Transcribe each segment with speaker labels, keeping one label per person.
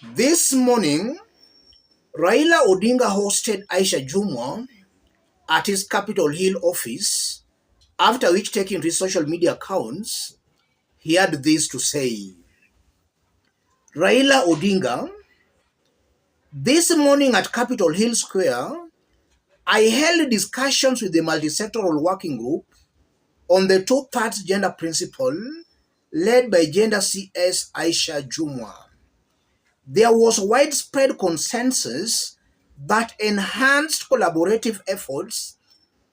Speaker 1: This morning, Raila Odinga hosted Aisha Jumwa at his Capitol Hill office, after which, taking to his social media accounts, he had this to say. Raila Odinga, this morning at Capitol Hill Square, I held discussions with the multi-sectoral working group on the two-thirds gender principle led by Gender CS Aisha Jumwa. There was widespread consensus that enhanced collaborative efforts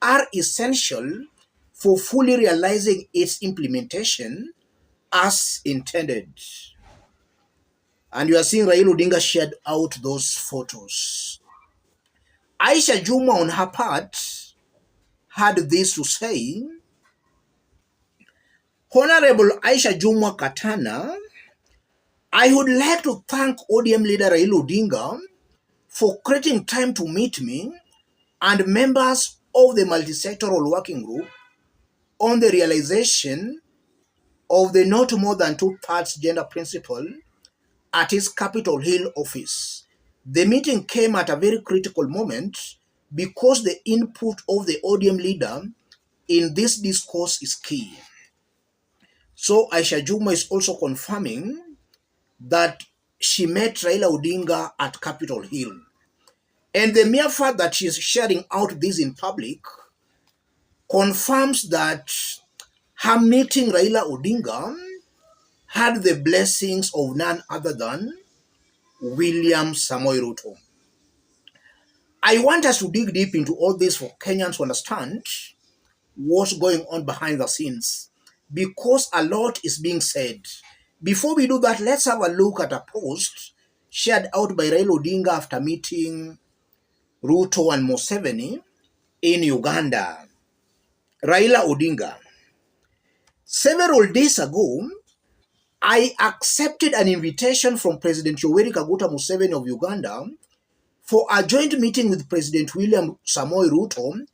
Speaker 1: are essential for fully realizing its implementation as intended. And you are seeing Raila Odinga shared out those photos. Aisha Jumwa, on her part, had this to say. Honorable Aisha Jumwa Katana, I would like to thank ODM leader Raila Odinga for creating time to meet me and members of the multi-sectoral working group on the realization of the not more than two-thirds gender principle at his Capitol Hill office. The meeting came at a very critical moment because the input of the ODM leader in this discourse is key. So Aisha Jumwa is also confirming that she met Raila Odinga at Capitol Hill. And the mere fact that she is sharing out this in public confirms that her meeting Raila Odinga had the blessings of none other than William Samoei Ruto. I want us to dig deep into all this for Kenyans to understand what's going on behind the scenes, because a lot is being said. Before we do that, let's have a look at a post shared out by Raila Odinga after meeting Ruto and Museveni in Uganda. Raila Odinga: several days ago, I accepted an invitation from President Yoweri Kaguta Museveni of Uganda for a joint meeting with President William Samoei Ruto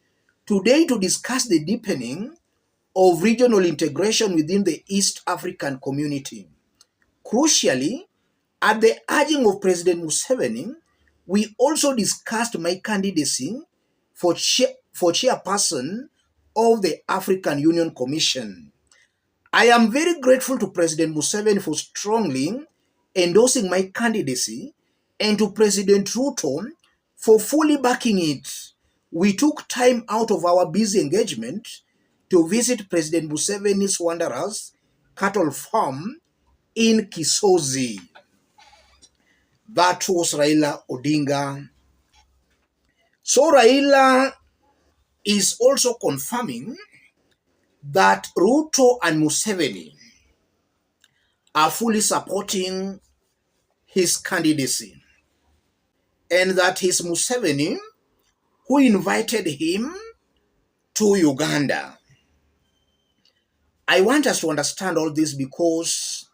Speaker 1: today to discuss the deepening of regional integration within the East African community. Crucially, at the urging of President Museveni, we also discussed my candidacy for chairperson of the African Union Commission. I am very grateful to President Museveni for strongly endorsing my candidacy and to President Ruto for fully backing it. We took time out of our busy engagement to visit President Museveni's Wanderers cattle farm in Kisozi. That was Raila Odinga. So Raila is also confirming that Ruto and Museveni are fully supporting his candidacy, and that is Museveni who invited him to Uganda. I want us to understand all this because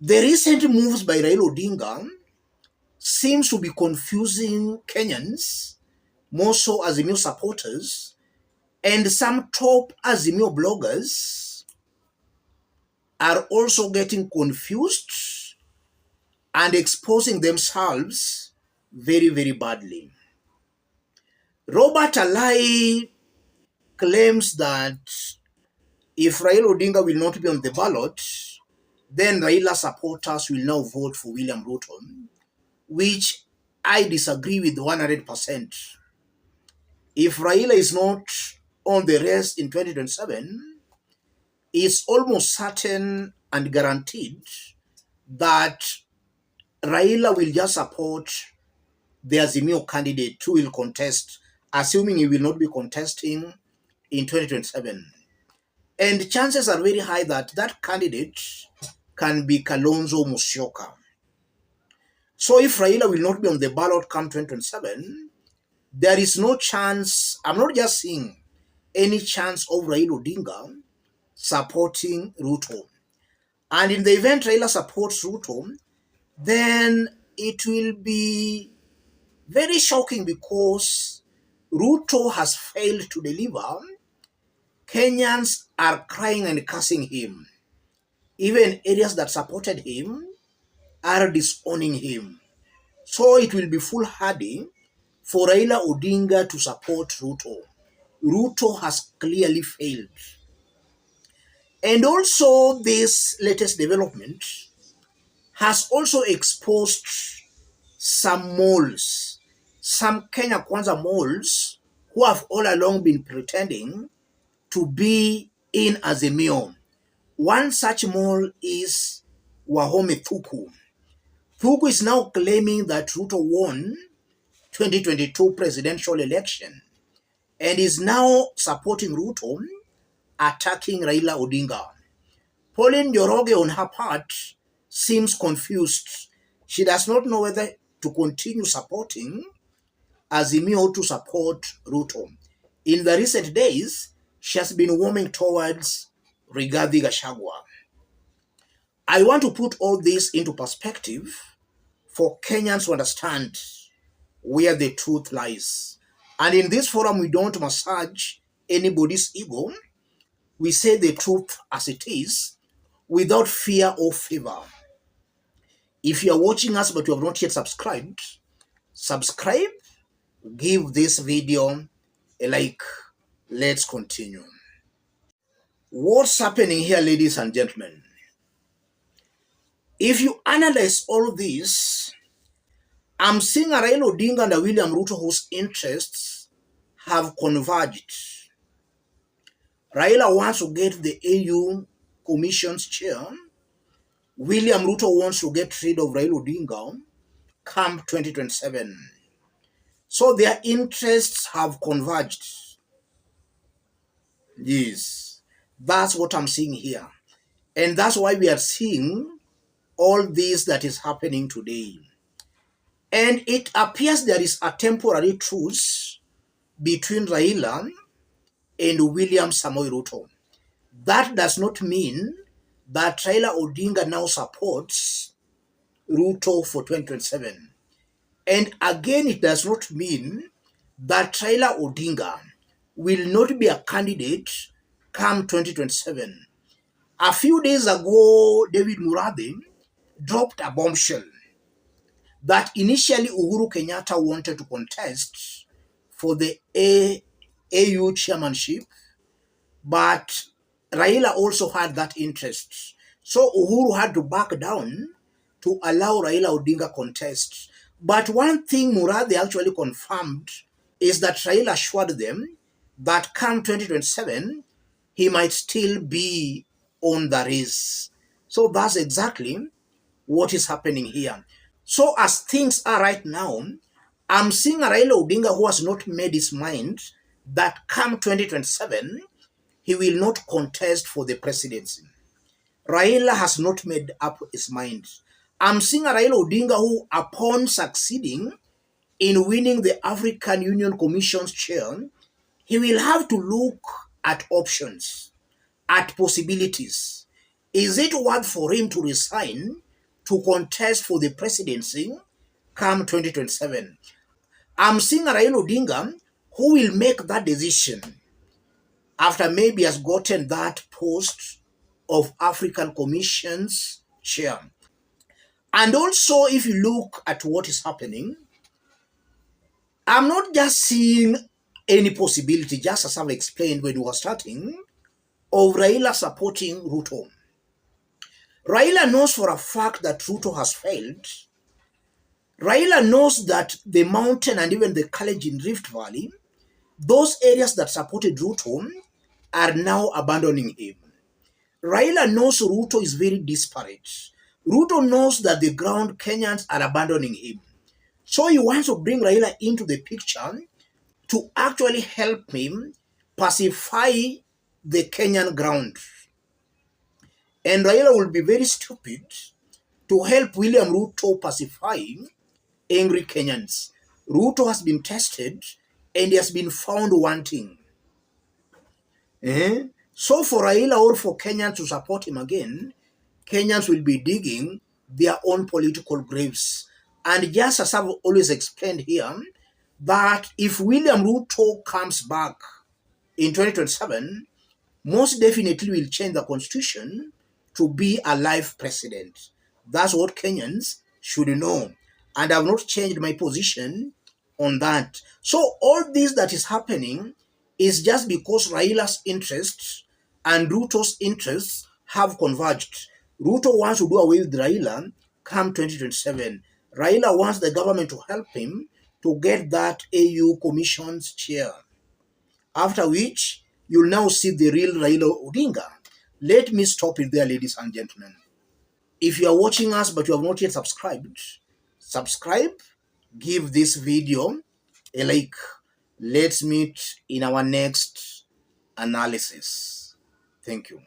Speaker 1: the recent moves by Raila Odinga seems to be confusing Kenyans, more so Azimio supporters, and some top Azimio bloggers are also getting confused and exposing themselves very, very badly. Robert Alai claims that if Raila Odinga will not be on the ballot, then Raila supporters will now vote for William Ruto, which I disagree with 100%. If Raila is not on the race in 2027, it's almost certain and guaranteed that Raila will just support the Azimio candidate who will contest, assuming he will not be contesting in 2027. And chances are very high that that candidate can be Kalonzo Musyoka. So if Raila will not be on the ballot come 2027, there is no chance, I'm not just seeing any chance of Raila Odinga supporting Ruto. And in the event Raila supports Ruto, then it will be very shocking because Ruto has failed to deliver. Kenyans are crying and cursing him. Even areas that supported him are disowning him. So it will be foolhardy for Raila Odinga to support Ruto. Ruto has clearly failed. And also this latest development has also exposed some moles, some Kenya Kwanza moles who have all along been pretending to be in Azimio. One such mole is Wahome Thuku. Thuku is now claiming that Ruto won 2022 presidential election and is now supporting Ruto, attacking Raila Odinga. Pauline Njoroge, on her part, seems confused. She does not know whether to continue supporting Azimio to support Ruto. In the recent days, she has been warming towards Rigathi Gachagua. I want to put all this into perspective for Kenyans to understand where the truth lies. And in this forum, we don't massage anybody's ego. We say the truth as it is without fear or favor. If you are watching us but you have not yet subscribed, subscribe, give this video a like. Let's continue. What's happening here, ladies and gentlemen? If you analyze all this, I'm seeing a Raila Odinga and a William Ruto whose interests have converged. Raila wants to get the AU Commission's chair. William Ruto wants to get rid of Raila Odinga come 2027. So their interests have converged. Yes, that's what I'm seeing here. And that's why we are seeing all this that is happening today. And it appears there is a temporary truce between Raila and William Samoei Ruto. That does not mean that Raila Odinga now supports Ruto for 2027. And again, it does not mean that Raila Odinga will not be a candidate come 2027. A few days ago, David Murathe dropped a bombshell that initially Uhuru Kenyatta wanted to contest for the AU chairmanship, but Raila also had that interest. So Uhuru had to back down to allow Raila Odinga contest. But one thing Murathe actually confirmed is that Raila assured them that come 2027, he might still be on the race. So that's exactly what is happening here. So as things are right now, I'm seeing a Raila Odinga who has not made his mind that come 2027, he will not contest for the presidency. Raila has not made up his mind. I'm seeing a Raila Odinga who, upon succeeding in winning the African Union Commission's chair, he will have to look at options, at possibilities. Is it worth for him to resign to contest for the presidency come 2027? I'm seeing a Raila Odinga who will make that decision after maybe has gotten that post of African Commission's chair. And also, if you look at what is happening, I'm not just seeing any possibility, just as I've explained when we were starting, of Raila supporting Ruto. Raila knows for a fact that Ruto has failed. Raila knows that the mountain and even the Kalenjin Rift Valley, those areas that supported Ruto, are now abandoning him. Raila knows Ruto is very disparate. Ruto knows that the ground Kenyans are abandoning him. So he wants to bring Raila into the picture to actually help him pacify the Kenyan ground. And Raila will be very stupid to help William Ruto pacify angry Kenyans. Ruto has been tested and he has been found wanting. So for Raila or for Kenyans to support him again, Kenyans will be digging their own political graves. And just as I've always explained here, that if William Ruto comes back in 2027, most definitely will change the constitution to be a life president. That's what Kenyans should know. And I've not changed my position on that. So all this that is happening is just because Raila's interests and Ruto's interests have converged. Ruto wants to do away with Raila come 2027. Raila wants the government to help him to get that AU Commission's chair. After which, you'll now see the real Raila Odinga. Let me stop it there, ladies and gentlemen. If you are watching us but you have not yet subscribed, subscribe, give this video a like. Let's meet in our next analysis. Thank you.